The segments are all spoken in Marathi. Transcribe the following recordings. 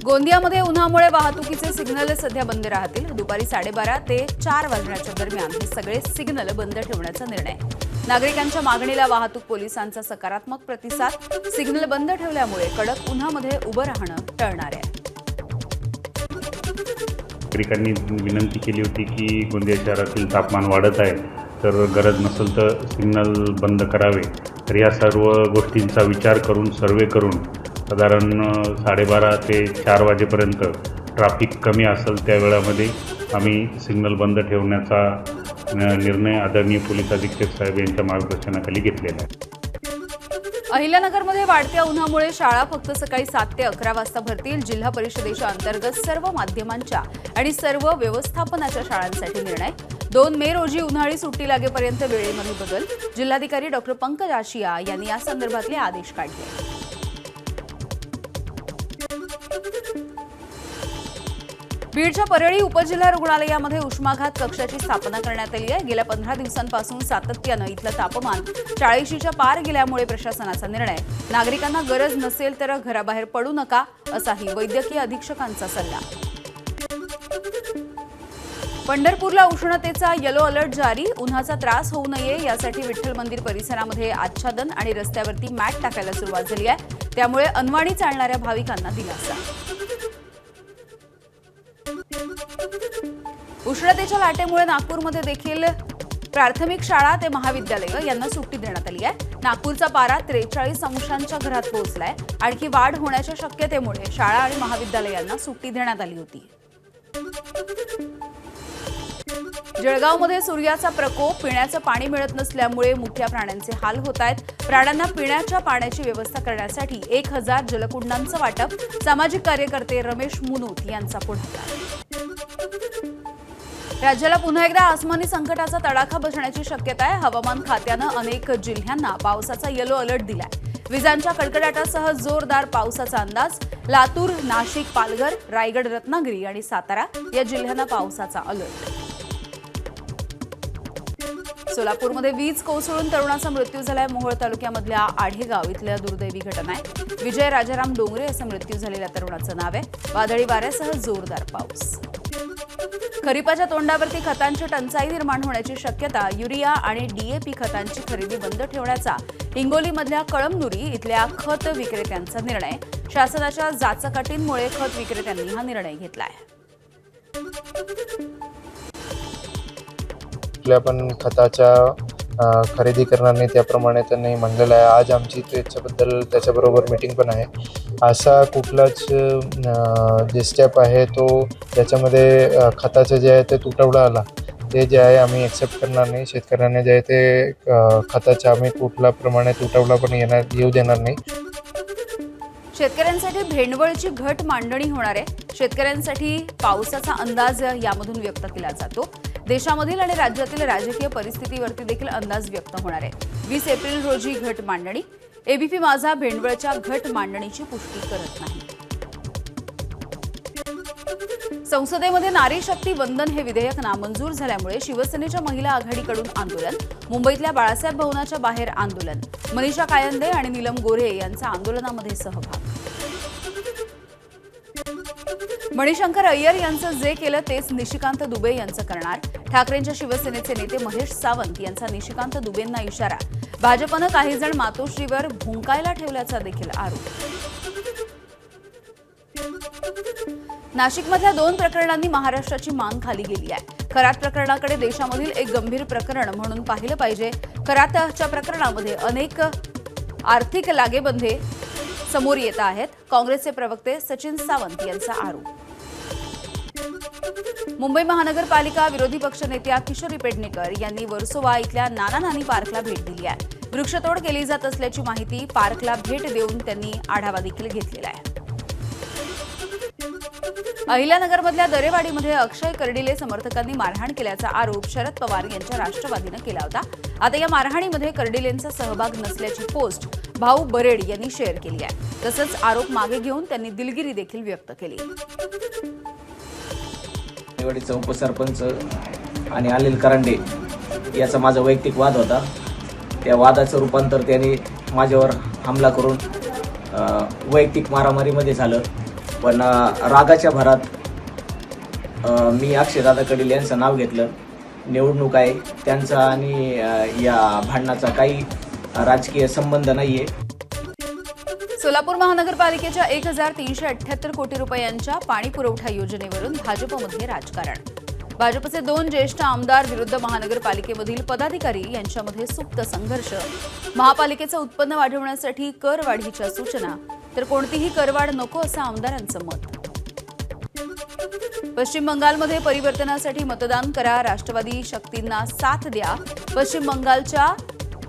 गोंदियामध्ये उन्हामुळे वाहतुकीचे सिग्नल सध्या बंद राहतील। दुपारी 12:30 ते 4 वाजण्याच्या दरम्यान हे सगळे सिग्नल बंद ठेवण्याचा निर्णय। नागरिकांच्या मागणीला वाहतूक पोलिसांचा सकारात्मक प्रतिसाद। सिग्नल बंद ठेवल्यामुळे कडक उन्हामध्ये उभं राहणं टळणार आहे। नागरिकांनी विनंती केली होती की गोंदिया शहरातील तापमान वाढत आहे, तर गरज नसेल तर सिग्नल बंद करावे। तर या सर्व गोष्टींचा विचार करून सर्वे करून साधारण 12:30 ते 4 वाजेपर्यंत ट्रॅफिक कमी असेल त्या वेळामध्ये आम्ही सिग्नल बंद ठेवण्याचा निर्णय आदरणीय पोलीस अधीक्षक साहेब यांच्या मार्गदर्शनाखाली घेतलेला आहे। अहिल्यानगरमध्ये वाढत्या उन्हामुळे शाळा फक्त सकाळी 7 ते 11 वाजता भरतील। जिल्हा परिषदेच्या अंतर्गत सर्व माध्यमांच्या आणि सर्व व्यवस्थापनाच्या शाळांसाठी निर्णय। 2 मे रोजी उन्हाळी सुट्टी लागेपर्यंत वेळेमध्ये बदल। जिल्हाधिकारी डॉ. पंकज आशिया यांनी या संदर्भातले आदेश काढले। बीडच्या परळी उपजिल्हा रुग्णालयामध्ये उष्माघात कक्षाची स्थापना करण्यात आली आहे। गेल्या 15 दिवसांपासून सातत्यानं इथलं तापमान 40च्या पार गेल्यामुळे प्रशासनाचा निर्णय। नागरिकांना गरज नसेल तर घराबाहेर पडू नका असाही वैद्यकीय अधीक्षकांचा सल्ला। पंढरपूरला उष्णतेचा येलो अलर्ट जारी। उन्हाचा त्रास होऊ नये यासाठी विठ्ठल मंदिर परिसरामध्ये आच्छादन आणि रस्त्यावरती मॅट टाकायला सुरुवात झाली आहे। त्यामुळे अनवाणी चालणाऱ्या भाविकांना दिलासा। उष्णतेच्या लाटेमुळे नागपूरमध्ये देखील प्राथमिक शाळा ते महाविद्यालय यांना सुट्टी देण्यात आली आहे। नागपूरचा पारा 43 अंशांच्या घरात पोहोचलाय। आणखी वाढ होण्याच्या शक्यतेमुळे शाळा आणि महाविद्यालयांना सुट्टी देण्यात आली होती। जळगावमध्ये सूर्याचा प्रकोप। पिण्याचं पाणी मिळत नसल्यामुळे मुक्या प्राण्यांचे हाल होत आहेत। प्राण्यांना पिण्याच्या पाण्याची व्यवस्था करण्यासाठी 1000 जलकुंडांचं वाटप। सामाजिक कार्यकर्ते रमेश मुनूत यांचा पुढाकार। राज्याला पुन्हा एकदा आसमानी संकटाचा तडाखा बसण्याची शक्यता आहे। हवामान खात्यानं अनेक जिल्ह्यांना पावसाचा येलो अलर्ट दिलाय। विजांच्या कडकडाटासह जोरदार पावसाचा अंदाज। लातूर, नाशिक, पालघर, रायगड, रत्नागिरी आणि सातारा या जिल्ह्यांना पावसाचा अलर्ट। सोलापूरमध्ये वीज कोसळून तरुणाचा मृत्यू झालाय। मोहोळ तालुक्यामधल्या आढेगाव इथल्या दुर्दैवी घटना आहे। विजय राजाराम डोंगरे असं मृत्यू झालेल्या तरुणाचं नाव आहे। वादळी वाऱ्यासह जोरदार पाऊस। खरीपाच्या तोंडावरती खतांची टंचाई निर्माण होण्याची शक्यता। युरिया आणि डीएपी खतांची खरेदी बंद ठेवण्याचा हिंगोलीमधल्या कळमनुरी इथल्या खत विक्रेत्यांचा निर्णय। शासनाच्या जाचकाटींमुळे खत विक्रेत्यांनी हा निर्णय घेतलाय। पण खताच्या खरेदी करणार नाही त्याप्रमाणे त्यांनी म्हणलेलं आहे। आज आमची त्याच्याबरोबर मीटिंग पण आहे। असा कुठलाच जे स्टेप आहे तो त्याच्यामध्ये खताचं जे आहे ते तुटवडा आला ते जे आहे आम्ही एक्सेप्ट करणार नाही। शेतकऱ्यांना जे आहे ते खताच्या आम्ही कुठल्याप्रमाणे तुटवडा पण येऊ देणार नाही। शेतकऱ्यांसाठी भेंडवळची घट मांडणी होणार आहे। शेतकऱ्यांसाठी पावसाचा अंदाज यामधून व्यक्त केला जातो। देशामधील आणि राज्यातील राजकीय परिस्थितीवरती देखील अंदाज व्यक्त होणार आहे। 20 एप्रिल रोजी घट मांडणी। एबीपी माझा भेंडवळच्या घट मांडणीची पुष्टी करत नाही। संसदेमध्ये नारी शक्ती वंदन हे विधेयक नामंजूर झाल्यामुळे शिवसेनेच्या महिला आघाडीकडून आंदोलन। मुंबईतल्या बाळासाहेब भवनाच्या बाहेर आंदोलन। मनीषा कायंदे आणि नीलम गोऱ्हे यांचा आंदोलनामध्ये सहभाग। मणिशंकर अय्यर यांचं जे केलं तेच निशिकांत दुबे यांचं करणार। ठाकरेंच्या शिवसेनेचे नेते महेश सावंत यांचा निशिकांत दुबेंना इशारा। भाजपनं काही जण मातोश्रीवर भुंकायला ठेवल्याचा देखील आरोप। नाशिकमधल्या 2 प्रकरणांनी महाराष्ट्राची मान खाली गेली आहे। खरात प्रकरणाकडे देशामधील एक गंभीर प्रकरण म्हणून पाहिलं पाहिजे। खरातच्या प्रकरणामध्ये अनेक आर्थिक लागेबंधे समोर येत आहेत। काँग्रेसचे प्रवक्ते सचिन सावंत यांचा आरोप। मुंबई महानगरपालिका विरोधी पक्षनेत्या किशोरी पेडणेकर यांनी वर्सोवा इथल्या नाना नानी पार्कला भेट दिली आहे। वृक्षतोड केली जात असल्याची माहिती पार्कला भेट देऊन त्यांनी आढावा देखील घेतलेला आहे। अहिल्यानगरमधल्या दरेवाडीमध्ये अक्षय कर्डिले समर्थकांनी मारहाण केल्याचा आरोप शरद पवार यांच्या राष्ट्रवादीनं केला होता। आता या मारहाणीमध्ये कर्डिलेंचा सहभाग नसल्याची पोस्ट भाऊ बरेड यांनी शेअर केली आहे। तसंच आरोप मागे घेऊन त्यांनी दिलगिरी देखील व्यक्त केली। दरेवाडीचा उपसरपंच आणि अनिल करांडे याचा माझा वैयक्तिक वाद होता। त्या वादाचं रूपांतर त्यांनी माझ्यावर हमला करून वैयक्तिक मारामारीमध्ये झालं। पण रागाच्या भरात मी अक्षयदादा कडिल यांचं नाव घेतलं. निवडणूक आहे, त्यांचा आणि या भांडणाचा काही राजकीय संबंध नाही आहे. सोलापूर महानगरपालिकेच्या 1,378 कोटी रुपयांच्या पाणी पुरवठा योजनेवरून भाजपमध्ये राजकारण. भाजपचे 2 ज्येष्ठ आमदार विरुद्ध महानगरपालिकेमधील पदाधिकारी यांच्यामध्ये सुप्त संघर्ष. महापालिकेचं उत्पन्न वाढवण्यासाठी करवाढीच्या सूचना, तर कोणतीही करवाढ नको असं आमदारांचं मत. पश्चिम बंगालमध्ये परिवर्तनासाठी मतदान करा, राष्ट्रवादी शक्तींना साथ द्या. पश्चिम बंगालच्या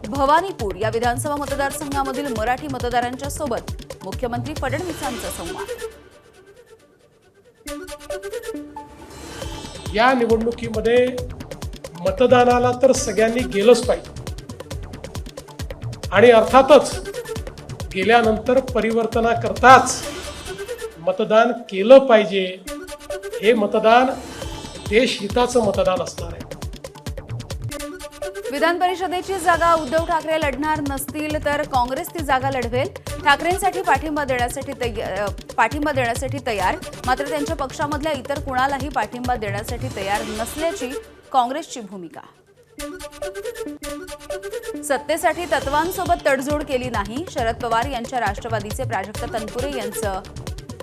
भवानीपूर या विधानसभा मतदारसंघामधील मराठी मतदारांच्या सोबत मुख्यमंत्री फडणवीसांचा संवाद. या निवडणुकीमध्ये मतदानाला तर सगळ्यांनी गेलंच पाहिजे आणि अर्थातच गेल्यानंतर परिवर्तनाकरताच मतदान केलं पाहिजे. हे मतदान देशहिताचं मतदान असणार आहे. विधान परिषदेची जागा उद्धव ठाकरे लढणार नसतील तर काँग्रेस ती जागा लढवेल. ठाकरेंसाठी पाठिंबा देण्यासाठी तयार, मात्र त्यांच्या पक्षामधल्या इतर कुणालाही पाठिंबा देण्यासाठी तयार नसल्याची काँग्रेसची भूमिका. सत्तेसाठी तत्वांसोबत तडजोड केली नाही, शरद पवार यांच्या राष्ट्रवादीचे प्राजक्त तनपुरे यांचं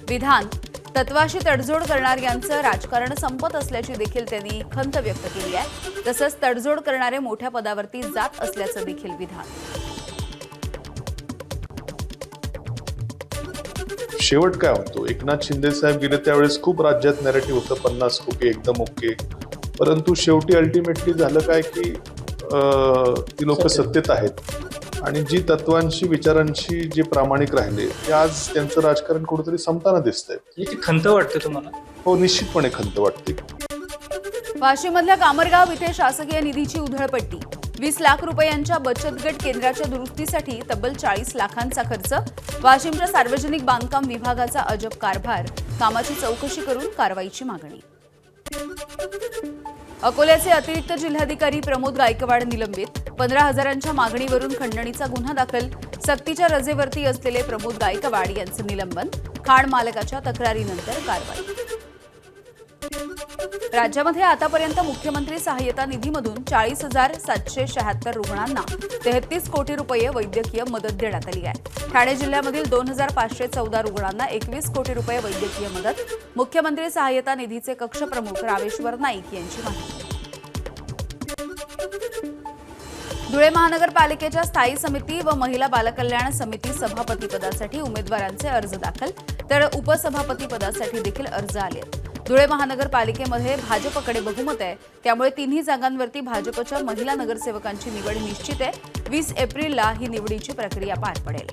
विधान. तत्वाशी तडजोड करणाऱ्यांचं राजकारण संपत असल्याची देखील त्यांनी खंत व्यक्त केली आहे. तसंच तडजोड करणारे मोठ्या पदावरती जात असल्याचं देखील विधान. शेवट काय होतो? एकनाथ शिंदे साहेब गेले त्यावेळेस खूप राज्यात नॅरेटिव्ह होतं 50 कोटी एकदम ओके, परंतु शेवटी अल्टिमेटली झालं काय की ती लोक सत्तेत आहेत आणि जी तत्वांशी विचारांशी जे प्रामाणिक राहिले ते आज त्यांचं राजकारण कुठेतरी संपताना दिसतंय. याची खंत वाटते तुम्हाला? हो, निश्चितपणे खंत वाटते. वाशीममधल्या कामरगाव इथे शासकीय निधीची उधळपट्टी. 20 लाख रुपयांच्या बचत गट केंद्राच्या दुरुस्तीसाठी तब्बल 40 लाखांचा खर्च. वाशिमच्या सार्वजनिक बांधकाम विभागाचा अजब कारभार. कामाची चौकशी करून कारवाईची मागणी. अकोल्याचे अतिरिक्त जिल्हाधिकारी प्रमोद गायकवाड निलंबित. 15,000च्या मागणीवरून खंडणीचा गुन्हा दाखल. सक्तीच्या रजेवरती असलेले प्रमोद गायकवाड यांचं निलंबन. खाण मालकाच्या तक्रारीनंतर कारवाई. राज्यामध्ये आतापर्यंत मुख्यमंत्री सहाय्यता निधीमधून 40,776 रुग्णांना 33 कोटी रुपये वैद्यकीय मदत देण्यात आली आहे. ठाणे जिल्ह्यामधील 2,514 रुग्णांना 21 कोटी रुपये वैद्यकीय मदत. मुख्यमंत्री सहाय्यता निधीचे कक्षप्रमुख रामेश्वर नाईक यांची माहिती. धुळे महानगरपालिकेच्या स्थायी समिती व महिला बालकल्याण समिती सभापतीपदासाठी उमेदवारांचे अर्ज दाखल, तर उपसभापती पदासाठी देखील अर्ज आले. धुळे महानगरपालिकेमध्ये भाजपकडे बहुमत आहे, त्यामुळे तिन्ही जागांवरती भाजपच्या महिला नगरसेवकांची निवड निश्चित आहे. 20 एप्रिलला ही निवडीची प्रक्रिया पार पडेल.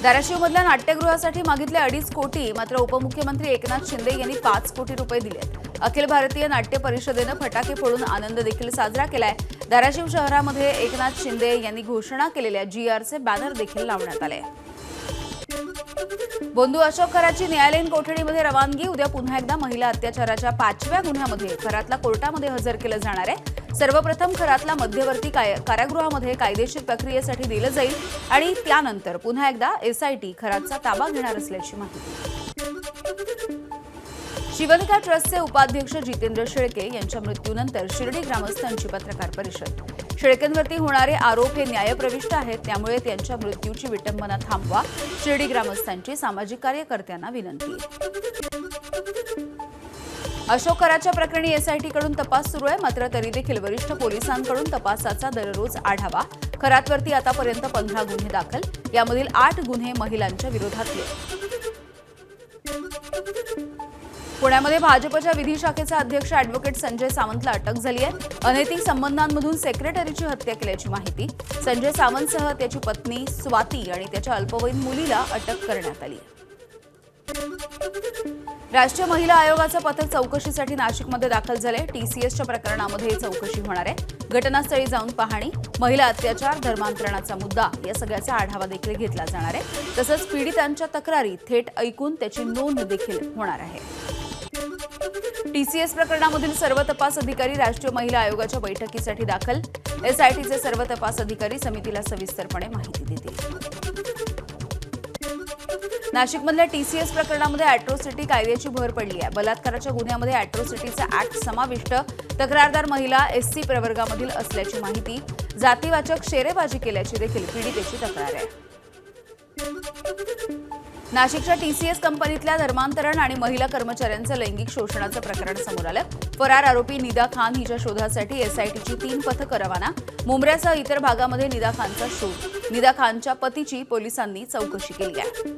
धाराशिवमधल्या नाट्यगृहासाठी मागितले 2.5 कोटी, मात्र उपमुख्यमंत्री एकनाथ शिंदे यांनी 5 कोटी रुपये दिलेत. अखिल भारतीय नाट्य परिषदेनं फटाके फोडून आनंद देखील साजरा केलाय. धाराशिव शहरामध्ये एकनाथ शिंदे यांनी घोषणा केलेल्या GRचे बॅनर देखील लावण्यात आले. बोंधू अशोक खराची न्यायालयीन कोठडीमध्ये रवानगी. उद्या पुन्हा एकदा महिला अत्याचाराच्या 5व्या गुन्ह्यामध्ये खरातला कोर्टामध्ये हजर केलं जाणार आहे. सर्वप्रथम खरातला मध्यवर्ती कारागृहामध्ये कायदेशीर प्रक्रियेसाठी दिलं जाईल आणि त्यानंतर पुन्हा एकदा SIT खरातचा ताबा घेणार असल्याची माहिती. शिवनिका ट्रस्टचे उपाध्यक्ष जितेंद्र शेळके यांच्या मृत्यूनंतर शिर्डी ग्रामस्थांची पत्रकार परिषद. शेळकेंवरती होणारे आरोप हे न्यायप्रविष्ट आहेत, त्यामुळे त्यांच्या मृत्यूची विटंबना थांबवा. शिर्डी ग्रामस्थांची सामाजिक कार्यकर्त्यांना विनंती. अशोक खराच्या प्रकरणी SIT कडून तपास सुरू आहे, मात्र तरी देखील वरिष्ठ पोलिसांकडून तपासाचा दररोज आढावा. खरातवरती आतापर्यंत 15 गुन्हे दाखल, यामधील 8 गुन्हे महिलांच्या विरोधातले. पुण्यामध्ये भाजपच्या विधी शाखेचा अध्यक्ष अॅडव्होकेट संजय सावंतला अटक झाली आहे. अनैतिक संबंधांमधून सेक्रेटरीची हत्या केल्याची माहिती. संजय सावंतसह त्याची पत्नी स्वाती आणि त्याच्या अल्पवयीन मुलीला अटक करण्यात आली. राष्ट्रीय महिला आयोगाचं पथक चौकशीसाठी नाशिकमध्ये दाखल झाले. TCSच्या प्रकरणामध्ये चौकशी होणार आहे. घटनास्थळी जाऊन पाहणी, महिला अत्याचार, धर्मांतरणाचा मुद्दा या सगळ्याचा आढावा देखील घेतला जाणार आहे. तसंच पीडितांच्या तक्रारी थेट ऐकून त्याची नोंद देखील होणार आहे. TCS प्रकरणामधील सर्व तपास अधिकारी राष्ट्रीय महिला आयोगाच्या बैठकीसाठी दाखल. SITचे सर्व तपास अधिकारी समितीला सविस्तरपणे माहिती देतील. नाशिकमधल्या TCS प्रकरणामध्ये अॅट्रॉसिटी कायद्याची भर पडली आहे. बलात्काराच्या गुन्ह्यामध्ये अॅट्रॉसिटीचा ऍक्ट समाविष्ट. तक्रारदार महिला SC प्रवर्गामधील असल्याची माहिती. जातीवाचक शेरेबाजी केल्याची देखील पीडितेची तक्रार आहे. नाशिकच्या TCS कंपनीतल्या धर्मांतरण आणि महिला कर्मचाऱ्यांचं लैंगिक शोषणाचं प्रकरण समोर आलं. फरार आरोपी निदा खान हिच्या शोधासाठी SITची 3 पथकं रवाना. मुंब्र्यासह इतर भागामध्ये निदा खानचा शोध. निदा खानच्या पतीची पोलिसांनी चौकशी केली आहे.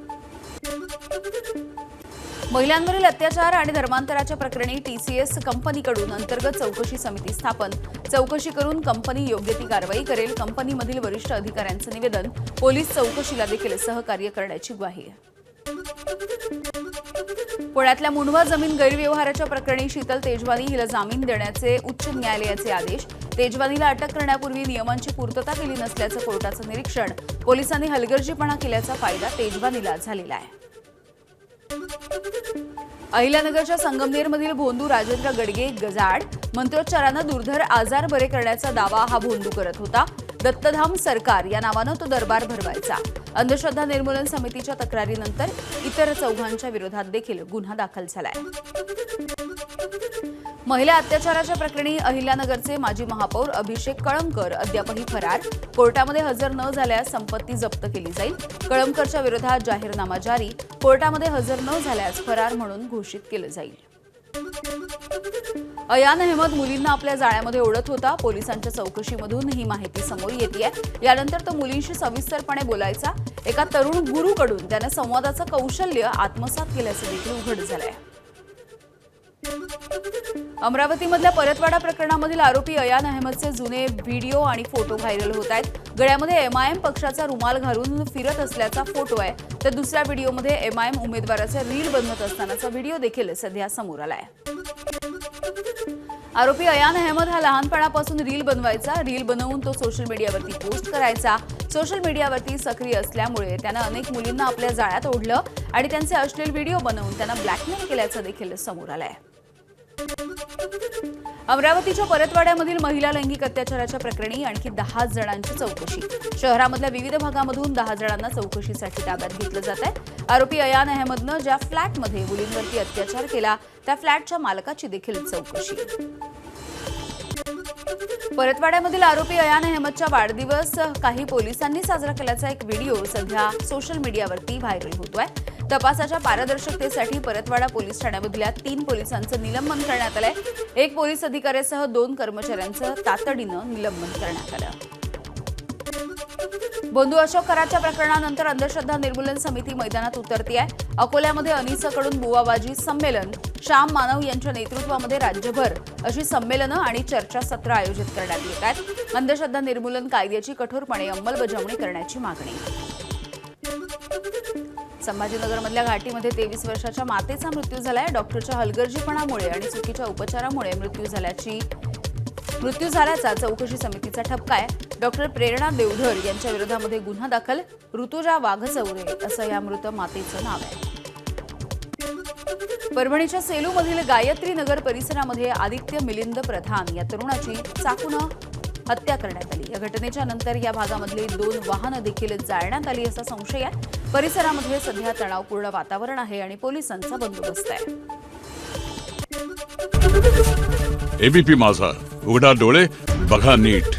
महिलांवरील अत्याचार आणि धर्मांतराच्या प्रकरणी TCS कंपनीकडून अंतर्गत चौकशी समिती स्थापन. चौकशी करून कंपनी योग्य ती कारवाई करेल. कंपनीमधील वरिष्ठ अधिकाऱ्यांचं निवेदन. पोलीस चौकशीला देखील सहकार्य करण्याची ग्वाही. पुण्यातल्या मुंढवा जमीन गैरव्यवहाराच्या प्रकरणी शीतल तेजवानी हिला जामीन देण्याचे उच्च न्यायालयाचे आदेश. तेजवानीला अटक करण्यापूर्वी नियमांची पूर्तता केली नसल्याचं कोर्टाचं निरीक्षण. पोलिसांनी हलगर्जीपणा केल्याचा फायदा तेजवानीला झालेला आहे. अहिल्यानगरच्या संगमनेरमधील भोंदू राजेंद्र गडगे गजाड मंत्रोच्चारानं दुर्धर आजार बरे करण्याचा दावा हा भोंदू करत होता. दत्तधाम सरकार या नावानं तो दरबार भरवायचा. अंधश्रद्धा निर्मूलन समितीच्या तक्रारीनंतर इतर चौघांच्या विरोधात देखील गुन्हा दाखल झालाय. महिला अत्याचाराच्या प्रकरणी अहिल्यानगरचे माजी महापौर अभिषेक कळमकर अद्यापही फरार. कोर्टामध्ये हजर न झाल्यास संपत्ती जप्त केली जाईल. कळमकरच्या विरोधात जाहीरनामा जारी. कोर्टामध्ये हजर न झाल्यास फरार म्हणून घोषित केलं जाईल. अयान अहमद मुलींना आपल्या जाळ्यामध्ये ओढत होता. पोलिसांच्या चौकशीमधून ही माहिती समोर येतेय. यानंतर तो मुलींशी सविस्तरपणे बोलायचा. एका तरुण गुरूकडून त्यानं संवादाचं कौशल्य आत्मसात केल्याचं देखील उघड झालंय. अमरावतीमधल्या परतवाडा प्रकरणामधील आरोपी अयान अहमदचे जुने व्हिडिओ आणि फोटो व्हायरल होत आहेत. गळ्यामध्ये MIM पक्षाचा रुमाल घालून फिरत असल्याचा फोटो आहे. तर दुसऱ्या व्हिडिओमध्ये MIM उमेदवाराचे रील बनवत असतानाचा व्हिडिओ देखील सध्या समोर आलाय. आरोपी अयान अहमद हा लहानपणापासून रील बनवायचा. रील बनवून तो सोशल मीडियावरती पोस्ट करायचा. सोशल मीडियावरती सक्रिय असल्यामुळे त्यानं अनेक मुलींना आपल्या जाळ्यात ओढलं आणि त्यांचे अश्लील व्हिडिओ बनवून त्यांना ब्लॅकमेल केल्याचं देखील समोर आलंय. अमरावतीच्या परतवाड्यामधील महिला लैंगिक अत्याचाराच्या प्रकरणी आणखी 10 जणांची चौकशी. शहरामधल्या विविध भागामधून 10 जणांना चौकशीसाठी ताब्यात घेतलं जात आहे. आरोपी अयान अहमदनं ज्या फ्लॅटमध्ये मुलींवरती अत्याचार केला त्या फ्लॅटच्या मालकाची देखील चौकशी. परतवाड्यामधील आरोपी अयान अहमदचा वाढदिवस काही पोलिसांनी साजरा केल्याचा एक व्हिडिओ सध्या सोशल मीडियावरती व्हायरल होतोय. तपासाच्या पारदर्शकतेसाठी परतवाडा पोलीस ठाण्यामधल्या 3 पोलिसांचं निलंबन करण्यात आलंय. 1 पोलीस अधिकाऱ्यासह 2 कर्मचाऱ्यांचं तातडीनं निलंबन करण्यात आलं. बंधू अशोक कराच्या प्रकरणानंतर अंधश्रद्धा निर्मूलन समिती मैदानात उतरते आहे. अकोल्यामध्ये अनिसकडून बुवाबाजी संमेलन. श्याम मानव यांच्या नेतृत्वामध्ये राज्यभर अशी संमेलनं आणि चर्चासत्र आयोजित करण्यात येत आहेत. अंधश्रद्धा निर्मूलन कायद्याची कठोरपणे अंमलबजावणी करण्याची मागणी. संभाजीनगरमधल्या घाटीमध्ये 23 वर्षाच्या मातेचा मृत्यू झालाय. डॉक्टरच्या हलगर्जीपणामुळे आणि चुकीच्या उपचारामुळे मृत्यू झाल्याचा चौकशी समितीचा ठपका आहे. डॉक्टर प्रेरणा देवधर यांच्या विरोधामध्ये गुन्हा दाखल. ऋतुजा वाघचौरे असं या मृत मातेचं नाव आहे. परभणीच्या सेलूमधील गायत्री नगर परिसरामध्ये आदित्य मिलिंद प्रधान या तरुणाची चाकूनं हत्या करण्यात आली. या घटनेच्या नंतर या भागामधली 2 वाहनं देखील जाळण्यात आली असा संशय आहे. परिसरामध्ये सध्या तणावपूर्ण वातावरण आहे आणि पोलिसांचा बंदोबस्त आहे. ABP माझा, उघडा डोळे बघा नीट.